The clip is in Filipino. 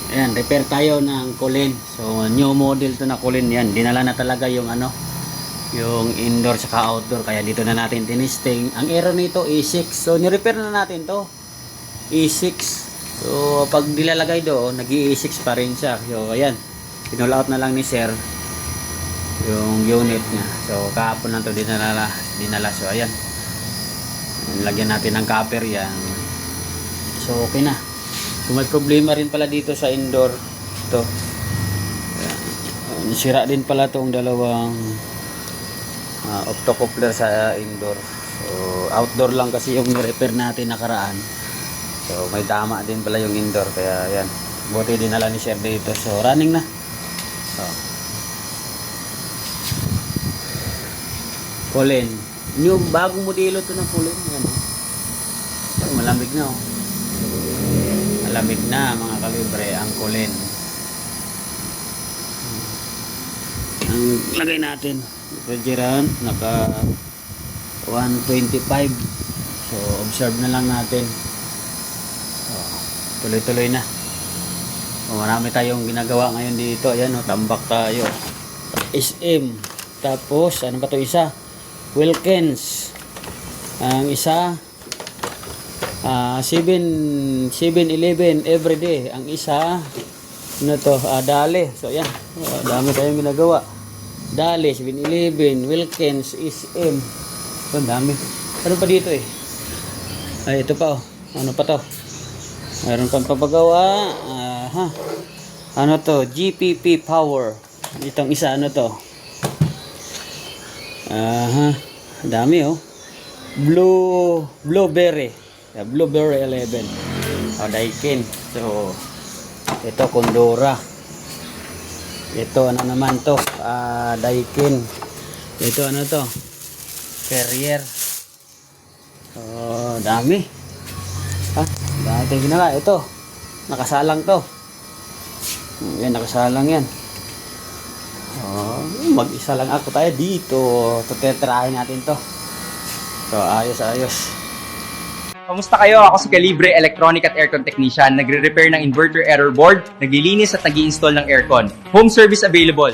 Ayan, repair tayo ng Kulin. So, new model to na Kulin yan. Dinala na talaga yung ano, yung indoor saka outdoor. Kaya dito na natin tinisting. Ang error nito, E6. So, nirepair na natin to. E6. So, pag nilalagay doon, nag-E6 pa rin siya. So, ayan. Pinull out na lang ni Sir yung unit niya. So, kahapon lang to dinala. So, ayan. Lagyan natin ng copper yan. So, okay na. So, may problema rin pala dito sa indoor. Ito. Sira din pala itong dalawang optocoupler sa indoor. So, outdoor lang kasi yung repair natin nakaraan. So, may tama din pala yung indoor. Kaya, yan. Buti dinala ni Sir dito. So, running na. So, Kulin. Yung bagong modelo to ng Kulin. Yan. So, malamig na, oh. Malamig na mga kalibre ang Kulin. Ang lagay natin refrigerant naka 125. So observe na lang natin. So, tuloy-tuloy na. So, marami tayong ginagawa ngayon dito. Ayan, oh, tambak tayo. SM. Tapos ano ba to isa? Wilkins. Ang isa 7-Eleven everyday. Ang isa ano to, Dali. So yan, dami tayong ginagawa. Dali, 7-Eleven, Wilkins, SM. So dami. Ano pa dito eh? Ay, ito pa, oh. Ano pa to? Mayroon pang papagawa. Ano to? GPP Power. Itong isa, ano to? Dami, oh. Blueberry. Blueberry 11. Daikin. So, ito Condora. Ito ano naman to? Daikin. Ito ano to? Carrier. So, dami. Dami tayong ginawa. Ito. Nakasalang to. Yan, nakasalang yan. Mag-isa lang ako tayo dito. Tutetirahin natin to. So, ayos. Kamusta kayo? Ako si Calibre, Electronic at Aircon Technician. Nagre-repair ng inverter error board, naglilinis at nag-i-install ng aircon. Home service available.